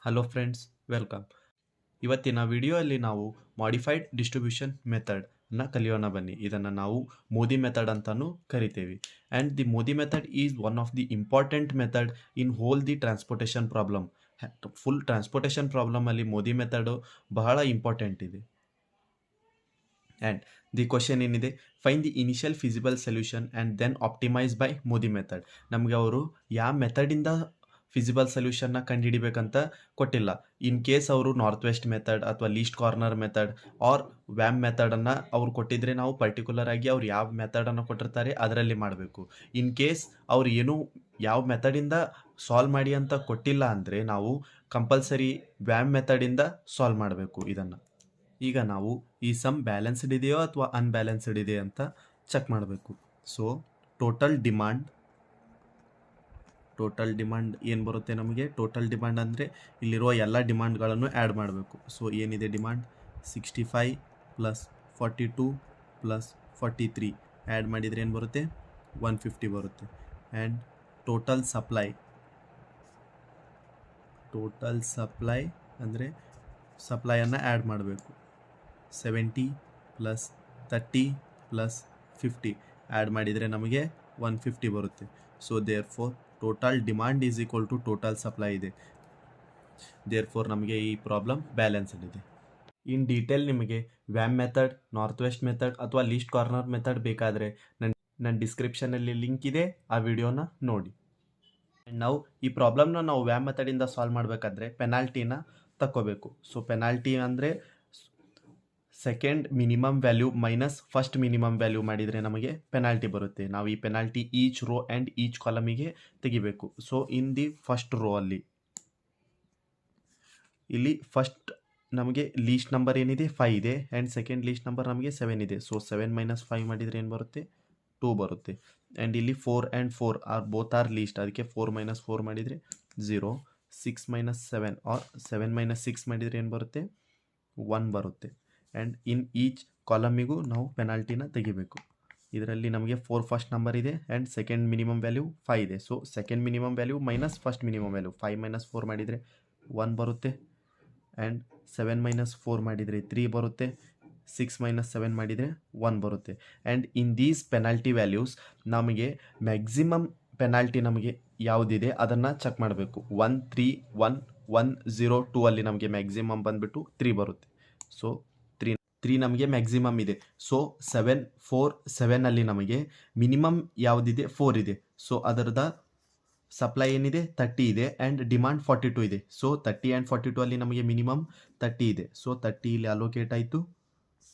Hello friends, welcome. ಇವತ್ತಿನ ವಿಡಿಯೋಯಲ್ಲಿ ನಾವು modified distribution ಮೆಥಡನ್ನ ಕಲಿಯೋಣ ಬನ್ನಿ. ಇದನ್ನು ನಾವು ಮೋದಿ ಮೆಥಡ್ ಅಂತಲೂ ಕರಿತೇವೆ. And the MODI method is one of the important method in whole the transportation problem. Full transportation ಪ್ರಾಬ್ಲಮಲ್ಲಿ ಮೋದಿ ಮೆಥಡು ಬಹಳ ಇಂಪಾರ್ಟೆಂಟ್ ಇದೆ. ಆ್ಯಂಡ್ ದಿ ಕ್ವಶನ್ ಏನಿದೆ, find the initial feasible solution and then optimise by MODI method. ನಮಗೆ ಅವರು ಯಾವ ಮೆಥಡಿಂದ feasible ಸೊಲ್ಯೂಷನ್ನ ಕಂಡುಹಿಡಿಬೇಕಂತ ಕೊಟ್ಟಿಲ್ಲ. ಇನ್ ಕೇಸ್ ಅವರು ನಾರ್ತ್ ವೆಸ್ಟ್ ಮೆಥಡ್ ಅಥವಾ least corner method or VAM ಮೆಥಡನ್ನು ಅವ್ರು ಕೊಟ್ಟಿದ್ರೆ ನಾವು ಪರ್ಟಿಕ್ಯುಲರ್ ಆಗಿ ಅವ್ರು ಯಾವ ಮೆಥಡನ್ನು ಕೊಟ್ಟಿರ್ತಾರೆ ಅದರಲ್ಲಿ ಮಾಡಬೇಕು. ಇನ್ ಕೇಸ್ ಅವ್ರು ಏನು ಯಾವ ಮೆಥಡಿಂದ ಸಾಲ್ವ್ ಮಾಡಿ ಅಂತ ಕೊಟ್ಟಿಲ್ಲ ಅಂದರೆ ನಾವು ಕಂಪಲ್ಸರಿ ವ್ಯಾಮ್ ಮೆಥಡಿಂದ ಸಾಲ್ವ್ ಮಾಡಬೇಕು. ಇದನ್ನು ಈಗ ನಾವು ಈ ಸಮ್ ಬ್ಯಾಲೆನ್ಸ್ಡ್ ಇದೆಯೋ ಅಥವಾ ಅನ್ಬ್ಯಾಲೆನ್ಸ್ಡ್ ಇದೆ ಅಂತ ಚೆಕ್ ಮಾಡಬೇಕು. ಸೊ ಟೋಟಲ್ ಡಿಮಾಂಡ್ ಏನು ಬರುತ್ತೆ ನಮಗೆ? ಟೋಟಲ್ ಡಿಮಾಂಡ್ ಅಂದರೆ ಇಲ್ಲಿರುವ ಎಲ್ಲ ಡಿಮಾಂಡ್ಗಳನ್ನು ಆ್ಯಡ್ ಮಾಡಬೇಕು. ಸೊ ಏನಿದೆ ಡಿಮಾಂಡ್ 65 ಪ್ಲಸ್ 42 ಪ್ಲಸ್ 43 ಆ್ಯಡ್ ಮಾಡಿದರೆ ಏನು ಬರುತ್ತೆ? 150 ಬರುತ್ತೆ. ಆ್ಯಂಡ್ ಟೋಟಲ್ ಸಪ್ಲೈ ಅಂದರೆ ಸಪ್ಲೈಯನ್ನು ಆ್ಯಡ್ ಮಾಡಬೇಕು. 70 ಪ್ಲಸ್ 30 ಪ್ಲಸ್ 50 ಆ್ಯಡ್ ಮಾಡಿದರೆ ನಮಗೆ 150 ಬರುತ್ತೆ. So therefore total demand is equal to total supply ಇದೆ. ದೇರ್ಫೋರ್ ನಮಗೆ ಈ ಪ್ರಾಬ್ಲಮ್ ಬ್ಯಾಲೆನ್ಸ್ಡ್ ಇದೆ. ಇನ್ ಡೀಟೇಲ್ ನಿಮಗೆ VAM method, north west method ಅಥವಾ ಲೀಸ್ಟ್ ಕಾರ್ನರ್ ಮೆಥಡ್ ಬೇಕಾದರೆ ನನ್ನ ಡಿಸ್ಕ್ರಿಪ್ಷನಲ್ಲಿ ಲಿಂಕ್ ಇದೆ, ಆ ವಿಡಿಯೋನ ನೋಡಿ. ಆ್ಯಂಡ್ ನಾವು ಈ ಪ್ರಾಬ್ಲಮ್ನ ನಾವು ವ್ಯಾಮ್ ಮೆಥಡಿಂದ ಸಾಲ್ವ್ ಮಾಡಬೇಕಾದ್ರೆ ಪೆನಾಲ್ಟಿನ ತಗೋಬೇಕು. ಸೊ ಪೆನಾಲ್ಟಿ ಅಂದರೆ second minimum value minus first minimum value ಮಾಡಿದರೆ ನಮಗೆ ಪೆನಾಲ್ಟಿ ಬರುತ್ತೆ. ನಾವು ಈ penalty each row and each ಕಾಲಮಿಗೆ ತೆಗಿಬೇಕು. So in the first row ಇಲ್ಲಿ ಫಸ್ಟ್ ನಮಗೆ ಲೀಸ್ಟ್ ನಂಬರ್ ಏನಿದೆ 5 ಇದೆ ಆ್ಯಂಡ್ ಸೆಕೆಂಡ್ ಲೀಸ್ಟ್ ನಂಬರ್ ನಮಗೆ 7 ಇದೆ. ಸೊ 7 ಮೈನಸ್ 5 ಮಾಡಿದರೆ ಏನು ಬರುತ್ತೆ? 2 ಬರುತ್ತೆ. ಆ್ಯಂಡ್ ಇಲ್ಲಿ 4 ಆ್ಯಂಡ್ 4 ಬೋತ್ ಆರ್ ಲೀಸ್ಟ್, ಅದಕ್ಕೆ 4 ಮೈನಸ್ 4 ಮಾಡಿದರೆ 0. 6 ಮೈನಸ್ 7 ಆರ್ 7 ಮೈನಸ್ 6 ಮಾಡಿದರೆ ಏನು ಬರುತ್ತೆ? 1 ಬರುತ್ತೆ. ಆ್ಯಂಡ್ ಇನ್ ಈಚ್ ಕಾಲಮಿಗೂ ನಾವು ಪೆನಾಲ್ಟಿನ ತೆಗಿಬೇಕು. ಇದರಲ್ಲಿ ನಮಗೆ 4 ಫಸ್ಟ್ ನಂಬರ್ ಇದೆ ಆ್ಯಂಡ್ ಸೆಕೆಂಡ್ ಮಿನಿಮಮ್ ವ್ಯಾಲ್ಯೂ 5 ಇದೆ. So second minimum value minus first minimum value 5 minus 4 ಮಾಡಿದರೆ 1 ಬರುತ್ತೆ. ಆ್ಯಂಡ್ 7 ಮೈನಸ್ 4 ಮಾಡಿದರೆ 3 ಬರುತ್ತೆ. 6 ಮೈನಸ್ 7 ಮಾಡಿದರೆ 1 ಬರುತ್ತೆ. And in these penalty values ನಮಗೆ ಮ್ಯಾಕ್ಸಿಮಮ್ ಪೆನಾಲ್ಟಿ ನಮಗೆ ಯಾವುದಿದೆ ಅದನ್ನು ಚೆಕ್ ಮಾಡಬೇಕು. 1 3 1 1 0 2 ಅಲ್ಲಿ ನಮಗೆ ಮ್ಯಾಕ್ಸಿಮಮ್ ಬಂದುಬಿಟ್ಟು 3 ಬರುತ್ತೆ. ಸೊ 3 ನಮಗೆ ಮ್ಯಾಕ್ಸಿಮಮ್ ಇದೆ. ಸೊ 7 4 7 ಅಲ್ಲಿ ನಮಗೆ ಮಿನಿಮಮ್ ಯಾವುದಿದೆ? 4 ಇದೆ. ಸೊ ಅದರದ ಸಪ್ಲೈ ಏನಿದೆ? 30 ಇದೆ ಆ್ಯಂಡ್ ಡಿಮಾಂಡ್ 42 ಇದೆ. ಸೊ 30 ಆ್ಯಂಡ್ 42 ಅಲ್ಲಿ ನಮಗೆ ಮಿನಿಮಮ್ 30 ಇದೆ. ಸೊ 30 ಇಲ್ಲಿ ಅಲೋಕೇಟ್ ಆಯಿತು.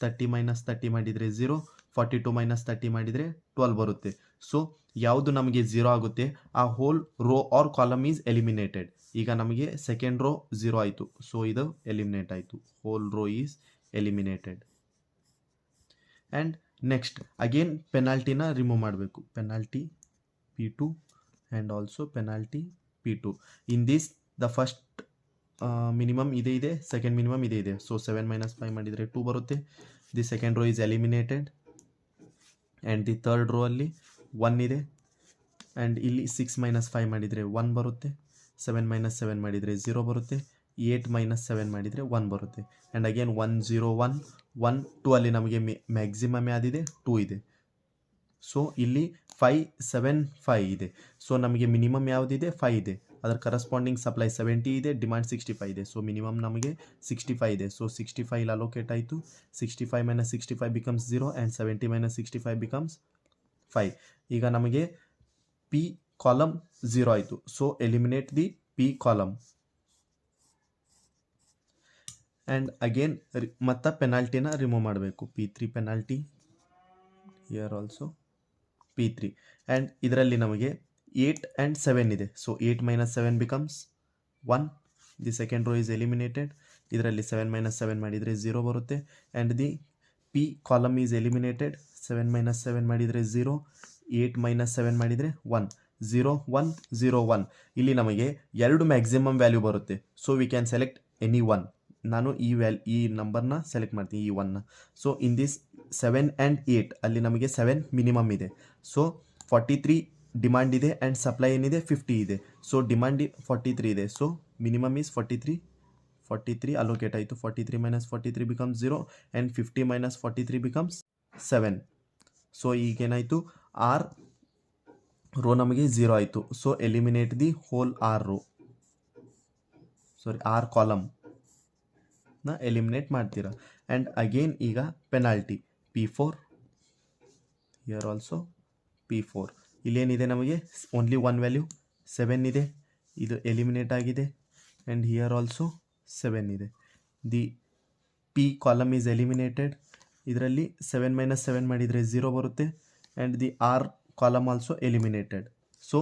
30 ಮೈನಸ್ 30 ಮಾಡಿದರೆ 0. 42 ಮೈನಸ್ 30 ಮಾಡಿದರೆ 12 ಬರುತ್ತೆ. ಸೊ ಯಾವುದು ನಮಗೆ 0 ಆಗುತ್ತೆ ಆ whole row or column is eliminated. ಈಗ ನಮಗೆ ಸೆಕೆಂಡ್ ರೋ 0 ಆಯಿತು. ಸೊ ಇದು ಎಲಿಮಿನೇಟ್ ಆಯಿತು. Whole row is eliminated. And next again ಪೆನಾಲ್ಟಿನ ರಿಮೂವ್ ಮಾಡಬೇಕು. Penalty P2 and also penalty P2. In this the first minimum ಇದೆ, ಸೆಕೆಂಡ್ ಮಿನಿಮಮ್ ಇದೆ. So 7 minus 5 ಮಾಡಿದರೆ 2 ಬರುತ್ತೆ. The second row is eliminated. And the third row ಅಲ್ಲಿ 1 ಇದೆ and ಇಲ್ಲಿ 6 minus 5 ಮಾಡಿದರೆ 1 ಬರುತ್ತೆ. 7 ಮೈನಸ್ 7 ಮಾಡಿದರೆ 0 ಬರುತ್ತೆ. 8 ಮೈನಸ್ 7 ಮಾಡಿದರೆ 1 ಬರುತ್ತೆ. ಆ್ಯಂಡ್ ಅಗೇನ್ 1 0 1 1 2 ಅಲ್ಲಿ ನಮಗೆ ಮ್ಯಾಕ್ಸಿಮಮ್ ಯಾವುದಿದೆ? 2 ಇದೆ. ಸೊ ಇಲ್ಲಿ 5 7 5 ಇದೆ. ಸೊ ನಮಗೆ ಮಿನಿಮಮ್ ಯಾವುದಿದೆ? 5 ಇದೆ. ಅದರ ಕರೆಸ್ಪಾಂಡಿಂಗ್ ಸಪ್ಲೈ 70 ಇದೆ, ಡಿಮಾಂಡ್ 65 ಇದೆ. ಸೊ ಮಿನಿಮಮ್ ನಮಗೆ 65 ಇದೆ. ಸೊ 65 ಇಲ್ಲಿ ಅಲೋಕೇಟ್ ಆಯಿತು. 65 minus 65 becomes 0 and 70 minus 65 becomes 5. ಈಗ ನಮಗೆ ಪಿ ಕಾಲಮ್ 0 ಆಯಿತು. So eliminate the P column. And again ಮತ್ತು ಪೆನಾಲ್ಟಿನ ರಿಮೂವ್ ಮಾಡಬೇಕು. P3 penalty, here also P3. And ಇದರಲ್ಲಿ ನಮಗೆ 8 ಆ್ಯಂಡ್ 7 ಇದೆ. So 8 minus 7 becomes 1. The second row is eliminated. ಇದರಲ್ಲಿ 7 ಮೈನಸ್ 7 ಮಾಡಿದರೆ 0 ಬರುತ್ತೆ. And the P column is eliminated. 7 minus 7 ಮಾಡಿದರೆ 0. 8 minus 7 ಮಾಡಿದರೆ 1. 0 1 0 1. ಇಲ್ಲಿ ನಮಗೆ 2 ಮ್ಯಾಕ್ಸಿಮಮ್ ವ್ಯಾಲ್ಯೂ ಬರುತ್ತೆ. So we can select any one. ನಾನು ಈ ನಂಬರ್ನ ಸೆಲೆಕ್ಟ್ ಮಾಡ್ತೀನಿ, ಈ 1ನ. ಸೊ ಇನ್ ದಿಸ್ 7 ಆ್ಯಂಡ್ 8 ಅಲ್ಲಿ ನಮಗೆ 7 ಮಿನಿಮಮ್ ಇದೆ. ಸೊ 43 ಡಿಮಾಂಡ್ ಇದೆ ಆ್ಯಂಡ್ ಸಪ್ಲೈ ಏನಿದೆ 50 ಇದೆ. ಸೊ ಡಿಮಾಂಡ್ 43 ಇದೆ. ಸೊ minimum is 43 allocate ಆಯಿತು 43 minus 43 becomes 0 and 50 minus 43 becomes 7. So ಈಗೇನಾಯಿತು ಆರ್ ರೋ ನಮಗೆ 0 ಆಯಿತು. So eliminate the whole R row, R ಕಾಲಮ್ನ ಎಲಿಮಿನೇಟ್ ಮಾಡ್ತೀರಾ. ಆ್ಯಂಡ್ ಅಗೇನ್ ಈಗ penalty P4 here also P4. ಇಲ್ಲೇನಿದೆ ನಮಗೆ ಓನ್ಲಿ ಒನ್ ವ್ಯಾಲ್ಯೂ 7 ಇದೆ, ಇದು ಎಲಿಮಿನೇಟ್ ಆಗಿದೆ. ಆ್ಯಂಡ್ ಹಿಯರ್ ಆಲ್ಸೋ 7 ಇದೆ. The P column is eliminated. ಇದರಲ್ಲಿ 7 minus 7 ಮಾಡಿದರೆ 0 ಬರುತ್ತೆ. And the R column also eliminated. So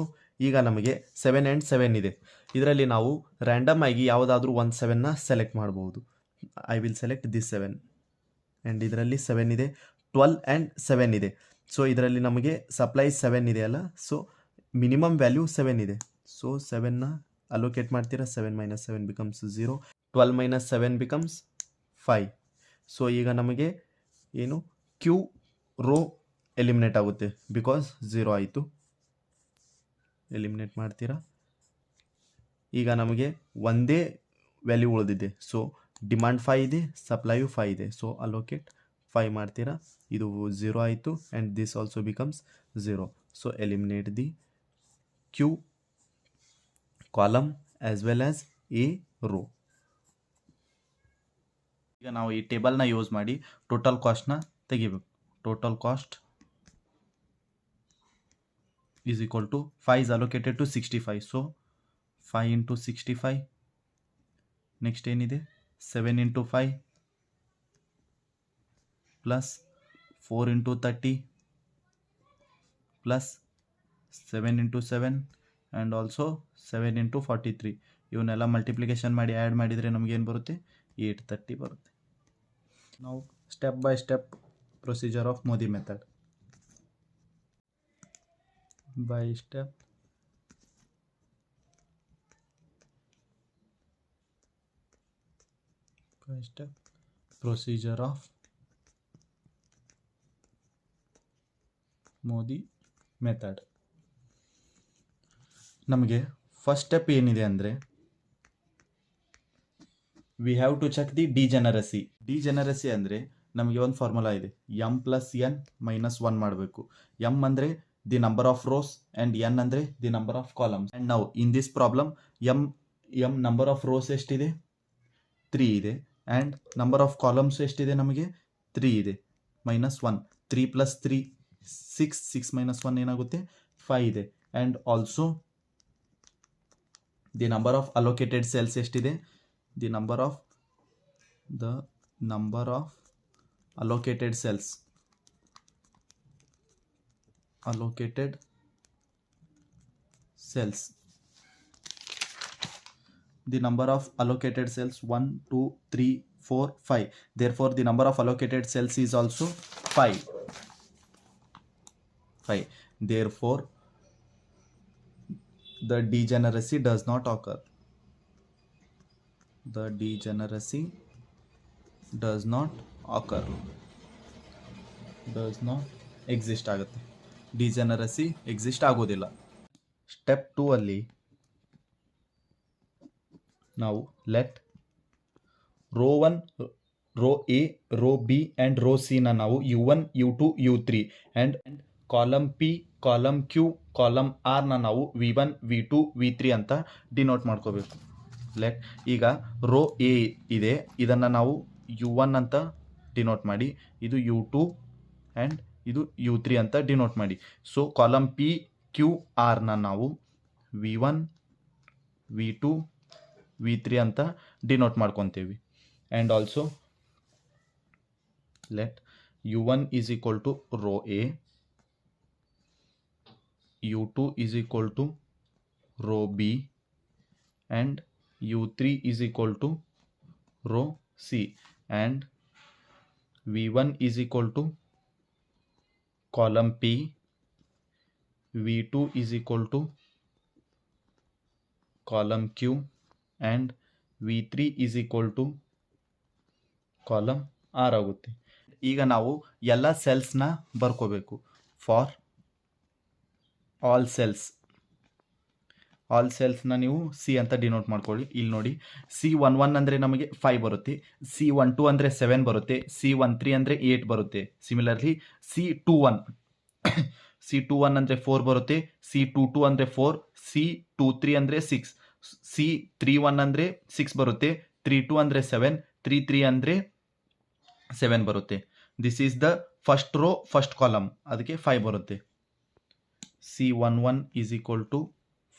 ಈಗ ನಮಗೆ 7 ಆ್ಯಂಡ್ 7 ಇದೆ. ಇದರಲ್ಲಿ ನಾವು ರ್ಯಾಂಡಮ್ ಆಗಿ ಯಾವುದಾದ್ರೂ ಒಂದು 7ನ ಸೆಲೆಕ್ಟ್ ಮಾಡ್ಬೋದು. I will select this 7 and ಇದರಲ್ಲಿ 7 ಇದೆ. 12 ಆ್ಯಂಡ್ 7 ಇದೆ. ಸೊ ಇದರಲ್ಲಿ ನಮಗೆ ಸಪ್ಲೈ 7 ಇದೆ ಅಲ್ಲ, ಸೊ ಮಿನಿಮಮ್ ವ್ಯಾಲ್ಯೂ 7 ಇದೆ. ಸೊ 7ನ ಅಲೋಕೇಟ್ ಮಾಡ್ತೀರಾ. 7 minus 7 becomes 0. 12 minus 7 becomes 5. So ಈಗ ನಮಗೆ ಏನು ಕ್ಯೂ ರೋ ಎಲಿಮಿನೇಟ್ ಆಗುತ್ತೆ ಬಿಕಾಸ್ 0 ಆಯಿತು. ಎಲಿಮಿನೇಟ್ ಮಾಡ್ತೀರಾ. ಈಗ ನಮಗೆ ಒಂದೇ ವ್ಯಾಲ್ಯೂ ಉಳಿದಿದೆ. ಸೊ ಡಿಮಾಂಡ್ 5 ಇದೆ, ಸಪ್ಲೈಯು 5 ಇದೆ. ಸೊ ಅಲೋಕೇಟ್ 5 ಮಾಡ್ತೀರಾ. ಇದು 0 ಆಯಿತು and this also becomes 0. So eliminate the Q column as well as a row. ಈಗ ನಾವು ಈ ಟೇಬಲ್ನ ಯೂಸ್ ಮಾಡಿ ಟೋಟಲ್ ಕಾಸ್ಟ್ನ ತೆಗಿಬೇಕು. Total cost is equal to 5 is allocated to 65. So 5 into 65. Next ಏನಿದೆ 7 into 5 plus 4 into 30 plus 7 into 7 and also 7 into 43. ಇವನ್ನೆಲ್ಲ multiplication ಮಾಡಿ ಆ್ಯಡ್ ಮಾಡಿದರೆ ನಮಗೇನು ಬರುತ್ತೆ 830 ಬರುತ್ತೆ. ನಾವು step by step procedure of MODI method. By step procedure of MODI method. ನಮಗೆ first step ಏನಿದೆ ಅಂದರೆ we have to check the degeneracy. Degeneracy ಅಂದರೆ ನಮಗೆ ಒಂದು ಫಾರ್ಮುಲಾ ಇದೆ, ಎಮ್ ಪ್ಲಸ್ ಎನ್ ಮೈನಸ್ 1 ಮಾಡಬೇಕು. ಎಮ್ ಅಂದರೆ the number of rows and N ಅಂದರೆ the number of columns. And ನಾವು in this problem M number of rows ಎಷ್ಟಿದೆ 3 ಇದೆ. ಆ್ಯಂಡ್ ನಂಬರ್ ಆಫ್ ಕಾಲಮ್ಸ್ ಎಷ್ಟಿದೆ ನಮಗೆ 3 ಇದೆ. ಮೈನಸ್ 1, 3 plus 3 6, 6 minus 1 ಏನಾಗುತ್ತೆ 5 ಇದೆ. And also the number of allocated cells ಎಷ್ಟಿದೆ, the number of allocated cells, the number of allocated cells 1 2 3 4 5. Therefore the number of allocated cells is also 5. Therefore the degeneracy does not occur. The degeneracy does not occur, does not exist ಆಗುತ್ತೆ. Degeneracy exist ಆಗೋದಿಲ್ಲ. Step 2 ಅಲ್ಲಿ ನಾವು let row 1, row A, row B and row C ನ ನಾವು U1 U2 U3 and column P, column Q, column R ನ ನಾವು V1 V2 V3 ಅಂತ denote ಮಾಡ್ಕೋಬೇಕು. ಲೆಟ್ ಈಗ ರೋ ಎ ಇದೆ, ಇದನ್ನು ನಾವು U1 ಅಂತ ಡಿನೋಟ್ ಮಾಡಿ, ಇದು U2 ಆ್ಯಂಡ್ ಇದು U3 ಅಂತ ಡಿನೋಟ್ ಮಾಡಿ. ಸೊ ಕಾಲಮ್ ಪಿ ಕ್ಯೂ ಆರ್ನ ನಾವು V1 V2 V3 ಅಂತ ಡಿನೋಟ್ ಮಾಡ್ಕೊತೀವಿ. And also let U1 is equal to row A, U2 is equal to row B and U3 is equal to row C. and V1 is equal to column P, V2 is equal to column Q and V3 is equal to column R ಆಗುತ್ತೆ. ಈಗ ನಾವು ಎಲ್ಲ ಸೆಲ್ಸ್ನ ಬರ್ಕೋಬೇಕು. For all cells all ಸೆಲ್ಸ್ನ ನೀವು C ಅಂತ denote ಮಾಡ್ಕೊಳ್ಳಿ. ಇಲ್ಲಿ ನೋಡಿ C11 ಅಂದರೆ ನಮಗೆ 5 ಬರುತ್ತೆ, C12 ಅಂದರೆ 7 ಬರುತ್ತೆ, C13 ಅಂದರೆ 8 ಬರುತ್ತೆ. ಸಿಮಿಲರ್ಲಿ C21 C21 ಅಂದರೆ 4 ಬರುತ್ತೆ, C22 ಅಂದರೆ 4, C23 ಅಂದರೆ 6, C31 ಅಂದರೆ 6 ಬರುತ್ತೆ, 32 ಅಂದರೆ 7, 33 ಅಂದರೆ 7 ಬರುತ್ತೆ. This is the first row first column, ಅದಕ್ಕೆ 5 ಬರುತ್ತೆ. C11 is equal to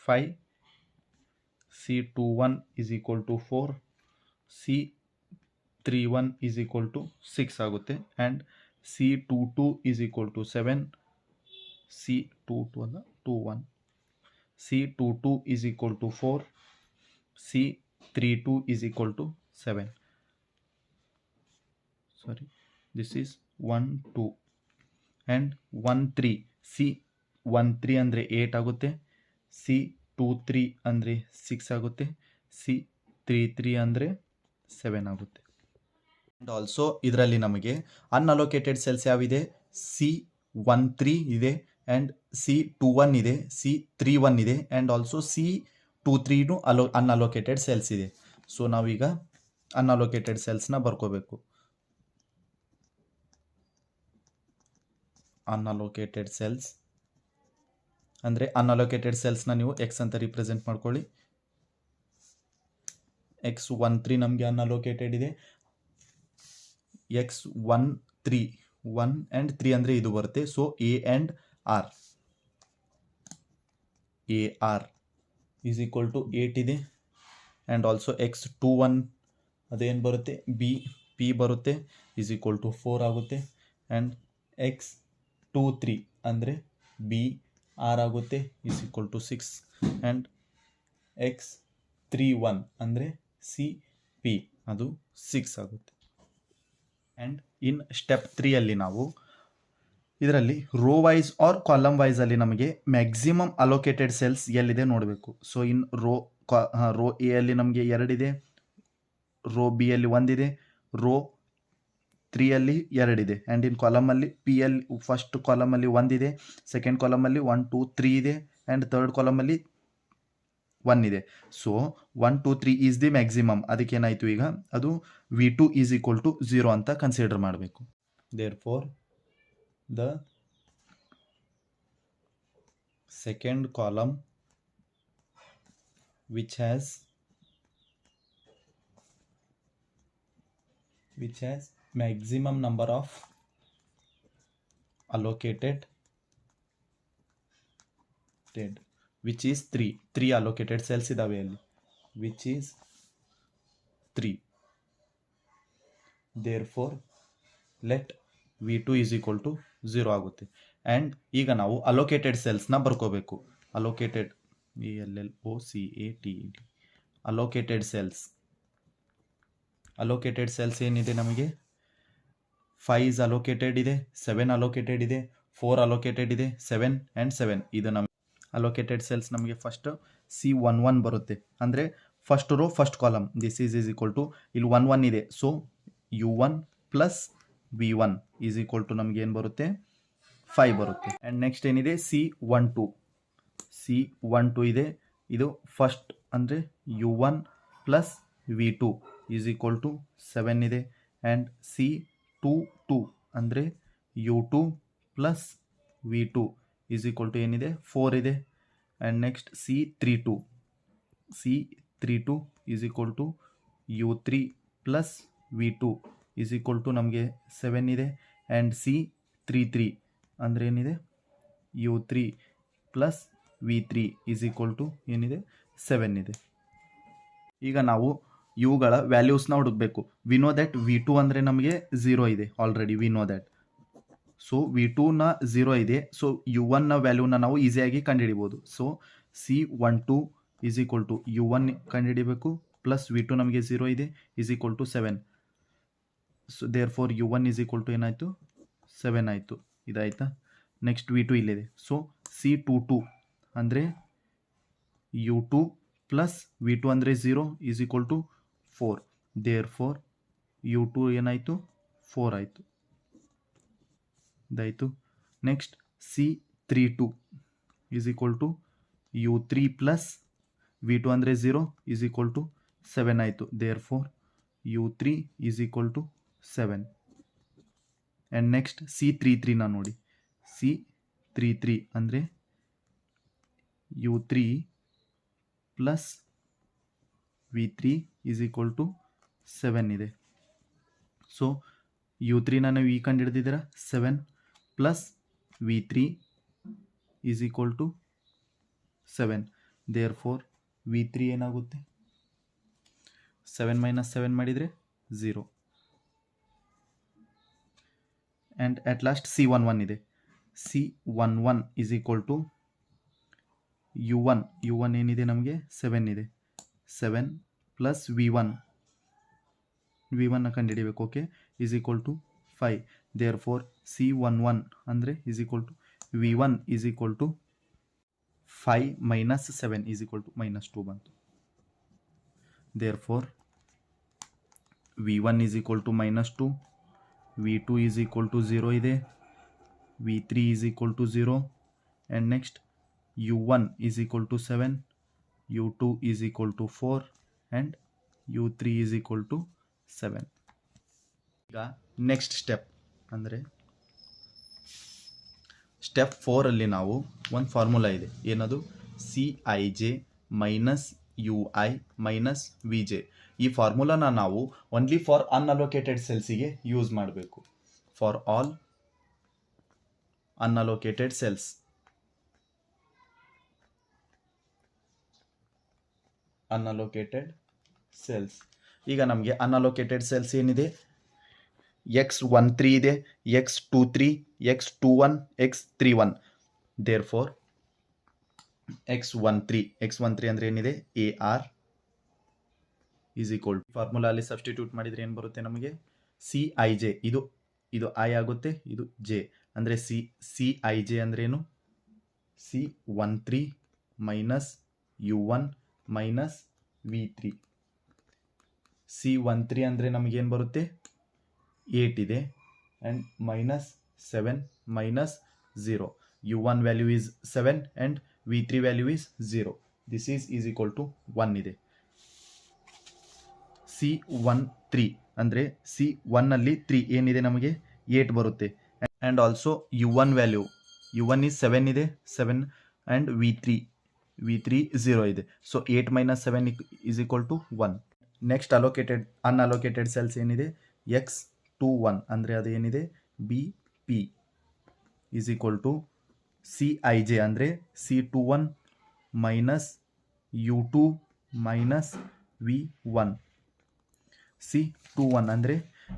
5, C21 is equal to 4, C31 is equal to 6 ಆಗುತ್ತೆ. And C22 is equal to 7, C22 ಅಲ್ಲ 21, C22 is equal to 4, C32 is equal to 7. Sorry, this is 1 2 and 1 3. C13 ಅಂದರೆ 8 ಆಗುತ್ತೆ, C23 ಅಂದರೆ 6 ಆಗುತ್ತೆ, C33 ಅಂದರೆ 7 ಆಗುತ್ತೆ. And also ಇದರಲ್ಲಿ ನಮಗೆ ಅನ್ಅಲೋಕೇಟೆಡ್ ಸೆಲ್ಸ್ ಯಾವಿದೆ, C13 ಇದೆ, ಆ್ಯಂಡ್ C21 ಇದೆ, C31 ಇದೆ, ಆ್ಯಂಡ್ ಆಲ್ಸೋ C23 ಅನ್ಅಲೋಕೇಟೆಡ್ ಸೆಲ್ಸ್ ಇದೆ. ಸೊ ನಾವೀಗ ಅನ್ಅಲೋಕೇಟೆಡ್ ಸೆಲ್ಸ್ನ ಬರ್ಕೋಬೇಕು. ಅನ್ಅಲೋಕೇಟೆಡ್ ಸೆಲ್ಸ್ ಅಂದರೆ ಅನ್ಅಲೋಕೇಟೆಡ್ ಸೆಲ್ಸ್ನ ನೀವು ಎಕ್ಸ್ ಅಂತ ರಿಪ್ರೆಸೆಂಟ್ ಮಾಡ್ಕೊಳ್ಳಿ. X13 ನಮಗೆ ಅನ್ಅಲೋಕೇಟೆಡ್ ಇದೆ, X13 1 ಆ್ಯಂಡ್ 3 ಅಂದರೆ ಇದು ಬರುತ್ತೆ. So A and R, AR is equal to 8 ಇದೆ. ಆ್ಯಂಡ್ ಆಲ್ಸೋ X21 ಅದೇನು ಬರುತ್ತೆ, P ಬರುತ್ತೆ, ಈಸ್ ಈಕ್ವಲ್ ಟು 4 ಆಗುತ್ತೆ. ಆ್ಯಂಡ್ X23 ಅಂದರೆ BR ಆಗುತ್ತೆ, is equal to 6. And X31 ಅಂದರೆ CP, ಅದು 6 ಆಗುತ್ತೆ. ಆ್ಯಂಡ್ ಇನ್ ಸ್ಟೆಪ್ 3 ನಾವು ಇದರಲ್ಲಿ ರೋ ವೈಸ್ ಆರ್ ಕಾಲಮ್ ವೈಸಲ್ಲಿ ನಮಗೆ ಮ್ಯಾಕ್ಸಿಮಮ್ ಅಲೋಕೇಟೆಡ್ ಸೆಲ್ಸ್ ಎಲ್ಲಿದೆ ನೋಡಬೇಕು. ಸೊ ಇನ್ ರೋ ಎ ಅಲ್ಲಿ ನಮಗೆ 2 ಇದೆ, ರೋ ಬಿ ಅಲ್ಲಿ 1 ಇದೆ, ರೋ 3 ಅಲ್ಲಿ 2 ಇದೆ, ಆ್ಯಂಡ್ ಇನ್ ಕಾಲಮಲ್ಲಿ ಪಿ ಅಲ್ಲಿ ಫಸ್ಟ್ ಕಾಲಮಲ್ಲಿ 1 ಇದೆ, ಸೆಕೆಂಡ್ ಕಾಲಮಲ್ಲಿ 1 2 3 ಇದೆ, ಆ್ಯಂಡ್ ಥರ್ಡ್ ಕಾಲಮಲ್ಲಿ 1 ಇದೆ. So 1 2 3 is the maximum. ಅದಕ್ಕೇನಾಯಿತು ಈಗ ಅದು V2 ಈಸ್ ಈಕ್ವಲ್ ಟು 0 ಅಂತ ಕನ್ಸಿಡರ್ ಮಾಡಬೇಕು. Therefore the second column which has maximum number of allocated which is 3 allocated cells ಇದಾವೆ ಅಲ್ಲಿ, which is 3. therefore let V2 is equal to 0 ಆಗುತ್ತೆ. And ಈಗ ನಾವು ಅಲೋಕೇಟೆಡ್ ಸೆಲ್ಸ್ನ ಬರ್ಕೋಬೇಕು. ಅಲೋಕೇಟೆಡ್ ALLOCATED ಅಲೋಕೇಟೆಡ್ ಸೆಲ್ಸ್ ಏನಿದೆ ನಮಗೆ 5 is ಅಲೋಕೇಟೆಡ್ ಇದೆ, 7 ಅಲೋಕೇಟೆಡ್ ಇದೆ, 4 ಅಲೋಕೇಟೆಡ್ ಇದೆ, 7 ಆ್ಯಂಡ್ 7. ಇದು ನಮಗೆ ಅಲೋಕೇಟೆಡ್ ಸೆಲ್ಸ್ ನಮಗೆ ಫಸ್ಟ್ C11 ಬರುತ್ತೆ, ಅಂದರೆ first row first column. This is equal to ಇಲ್ಲಿ 1 1 ಇದೆ, so U1 plus V1 is equal to ನಮಗೆ ಏನು ಬರುತ್ತೆ, 5 ಬರುತ್ತೆ. ಆ್ಯಂಡ್ ನೆಕ್ಸ್ಟ್ ಏನಿದೆ C12 ಇದೆ, ಇದು ಫಸ್ಟ್ ಅಂದರೆ U1 plus V2 is equal to 7 ಇದೆ. ಆ್ಯಂಡ್ C22 ಅಂದರೆ U2 plus V2 is equal to ಏನಿದೆ 4 ಇದೆ. And next C32 is equal to U3 plus V2 is equal to ನಮಗೆ 7 ಇದೆ. ಆ್ಯಂಡ್ C33 ಅಂದರೆ ಏನಿದೆ U3 plus V3 is equal to ಏನಿದೆ 7 ಇದೆ. ಈಗ ನಾವು ಇವುಗಳ ವ್ಯಾಲ್ಯೂಸ್ನ ಹುಡುಕಬೇಕು. ವಿ ನೋ ದ್ಯಾಟ್ V2 ಅಂದರೆ ನಮಗೆ 0 ಇದೆ, already we know that. So V2ನ 0 ಇದೆ, ಸೊ U1ನ ವ್ಯಾಲ್ಯೂನ ನಾವು ಈಸಿಯಾಗಿ ಕಂಡುಹಿಡಿಬೋದು. So C12 is equal to U1 ಕಂಡುಹಿಡಿಬೇಕು, ಪ್ಲಸ್ V2 ನಮಗೆ 0 ಇದೆ, is equal to 7. So therefore U1 is equal to ಏನಾಯಿತು 7 ಆಯಿತು, ಇದಾಯಿತಾ. ನೆಕ್ಸ್ಟ್ V2 ಇಲ್ಲಿದೆ, ಸೊ C22 ಅಂದರೆ U2 ಪ್ಲಸ್ V2 ಅಂದರೆ 0 is equal to 4. Therefore U2 ಏನಾಯಿತು 4 ಆಯಿತು, ಇದಾಯಿತು. Next C32 is equal to U3 plus V2 ಅಂದರೆ 0 is equal to 7 ಆಯಿತು. Therefore U3 is equal to 7. And next C33 ನೋಡಿ, C33 ಅಂದರೆ U3 plus V3 is equal to 7 ಇದೆ. So U3 ನಾವು ಈ ಕಂಡು ಹಿಡಿದಿದ್ದೀರಾ 7 plus V3 is equal to 7. Therefore V3 ಏನಾಗುತ್ತೆ, 7 ಮೈನಸ್ 7 ಮಾಡಿದರೆ 0. ಆ್ಯಂಡ್ ಅಟ್ ಲಾಸ್ಟ್ C11 ಇದೆ. C11 is equal to U1 ಏನಿದೆ ನಮಗೆ 7 ಇದೆ. 7 ಪ್ಲಸ್ V1 ಕಂಡು ಹಿಡಿಬೇಕು. Okay, is equal to 5. Therefore C11 ಅಂದರೆ is equal to V1 is equal to 5 minus 7 is equal to -2 ಬಂತು. Therefore V1 is equal to -2, V2 is equal to 0 ಇದೆ, V3 is equal to 0. And next U1 is equal to 7, U2 is equal to 4 and U3 is equal to 7. ಈಗ next step ಅಂದರೆ step 4ಅಲ್ಲಿ ನಾವು ಒಂದು formula ಇದೆ. ಏನದು, Cij minus UI minus Vj. ಈ ಫಾರ್ಮುಲಾನ ನಾವು ಓನ್ಲಿ ಫಾರ್ ಅನ್ಅಲೋಕೇಟೆಡ್ ಸೆಲ್ಸಿಗೆ ಯೂಸ್ ಮಾಡಬೇಕು. For all unallocated cells. ಈಗ ನಮಗೆ ಅನ್ಅಲೋಕೇಟೆಡ್ ಸೆಲ್ಸ್ ಏನಿದೆ, X13 ಇದೆ, X23, X21, X31. There four X13 ಅಂದರೆ ಏನಿದೆ, AR is equal to formula ಅಲ್ಲಿ ಸಬ್ಸ್ಟಿಟ್ಯೂಟ್ ಮಾಡಿದರೆ ಏನು ಬರುತ್ತೆ ನಮಗೆ, Cij. ಇದು I ಆಗುತ್ತೆ, ಇದು J ಅಂದರೆ Cij ಅಂದರೆ ಏನು, C13 minus U1 minus V3. C13 ಅಂದರೆ ನಮಗೇನು ಬರುತ್ತೆ, 8 ಇದೆ and minus 7 minus 0. U1 value is 7 and V3 value is 0. This is equal to 1 ಇದೆ. C13 ಅಂದರೆ C1ಅಲ್ಲಿ 3 ಏನಿದೆ ನಮಗೆ 8 ಬರುತ್ತೆ. And also U1 value, U1 is 7 ಇದೆ, 7 ಆ್ಯಂಡ್ V3 0 ಇದೆ. So 8 minus 7 is equal to 1. Next unallocated cells ಏನಿದೆ, X21 ಅಂದರೆ ಅದು ಏನಿದೆ, BP is equal to Cij ಅಂದರೆ C21 minus U2 minus V1. C21 ಅಂದರೆ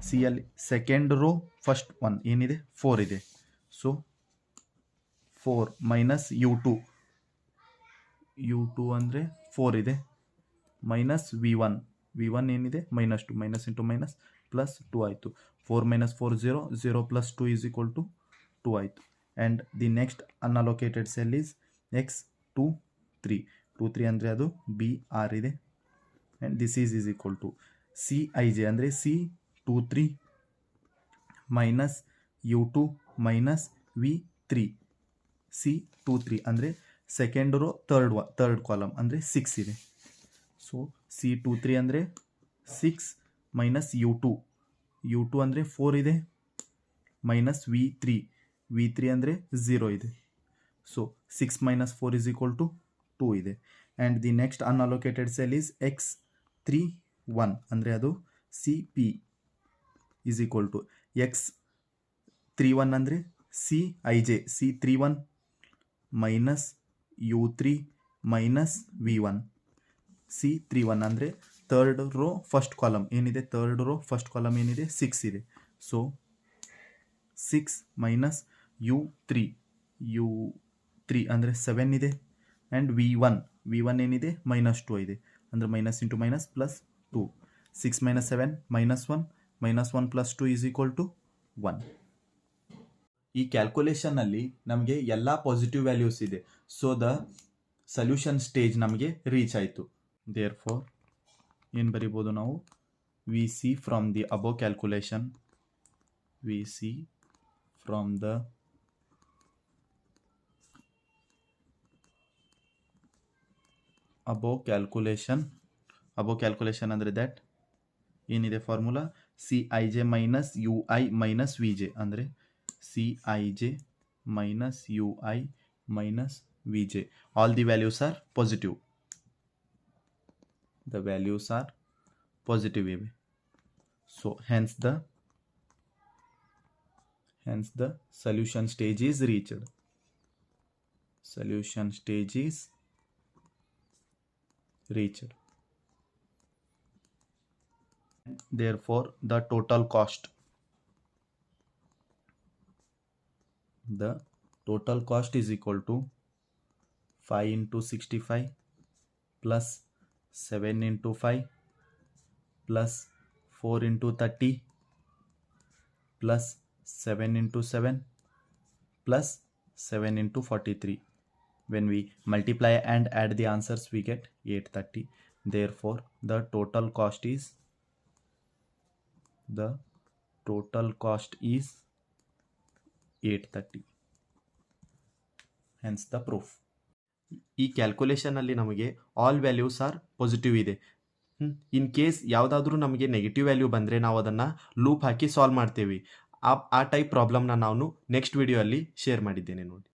ಸಿಯಲ್ಲಿ ಸೆಕೆಂಡ್ ರೋ ಫಸ್ಟ್ ಒನ್ ಏನಿದೆ 4 ಇದೆ. ಸೊ 4 ಮೈನಸ್ U2 ಅಂದರೆ 4 ಇದೆ, ಮೈನಸ್ V1 ಏನಿದೆ -2, ಮೈನಸ್ ಇಂಟು ಮೈನಸ್ ಪ್ಲಸ್ 2 ಆಯಿತು. 4 minus 4 0 plus 2 is equal to 2 ಆಯಿತು. And the next unallocated cell is X23 ಅಂದರೆ ಅದು BR ಇದೆ. And this is equal to Cij ಅಂದರೆ C23 minus U2 minus V3. C23 ಅಂದರೆ second row third column ಅಂದರೆ 6 ಇದೆ. So C23 ಅಂದರೆ 6 minus U2 ಅಂದರೆ 4 ಇದೆ, ಮೈನಸ್ V3 ಅಂದರೆ 0 ಇದೆ. So 6 minus 4 is equal to 2 ಇದೆ. And the next unallocated cell is X31 ಅಂದರೆ ಅದು CP is equal to X31 ಅಂದರೆ Cij, C31 minus U3 minus V1. C31 ಅಂದರೆ ಥರ್ಡ್ ರೋ ಫಸ್ಟ್ ಕಾಲಮ್ ಏನಿದೆ, 6 ಇದೆ. ಸೊ 6 ಮೈನಸ್ U3 ಅಂದರೆ 7 ಇದೆ, and V1 ಏನಿದೆ -2 ಇದೆ, ಅಂದರೆ minus into minus plus 2. 6 minus 7 -1 plus 2 is equal to 1. ಈ ಕ್ಯಾಲ್ಕುಲೇಷನಲ್ಲಿ ನಮಗೆ ಎಲ್ಲ ಪಾಸಿಟಿವ್ ವ್ಯಾಲ್ಯೂಸ್ ಇದೆ. ಸೊ ದ ಸೊಲ್ಯೂಷನ್ ಸ್ಟೇಜ್ ನಮಗೆ ರೀಚ್ ಆಯಿತು. ದೇರ್ ಫೋರ್ ಏನು ಬರಿಬೋದು ನಾವು, we see from the above calculation, we see from the above calculation ಅಂದರೆ ದ್ಯಾಟ್ ಏನಿದೆ formula C I J minus U I minus V J ಅಂದರೆ C I J minus U I minus V J. All the values are positive. The values are positive ಇವೆ. So hence the solution stage is reached. Solution stage is reached. Therefore the total cost is equal to 5 into 65 plus 7 into 5 plus 4 into 30 plus 7 into 7 plus 7 into 43. When we multiply and add the answers, we get 830. Therefore the total cost is 830. Hence the proof. ಈ ಕ್ಯಾಲ್ಕುಲೇಷನಲ್ಲಿ ನಮಗೆ all values are positive ಇದೆ. In case ಯಾವುದಾದ್ರೂ ನಮಗೆ negative value ಬಂದರೆ ನಾವು ಅದನ್ನು loop ಹಾಕಿ solve ಮಾಡ್ತೇವೆ. ಆ ಟೈಪ್ ಪ್ರಾಬ್ಲಮ್ನ ನಾನು ನೆಕ್ಸ್ಟ್ ವಿಡಿಯೋ ಅಲ್ಲಿ ಶೇರ್ ಮಾಡಿದ್ದೇನೆ ನೋಡಿ.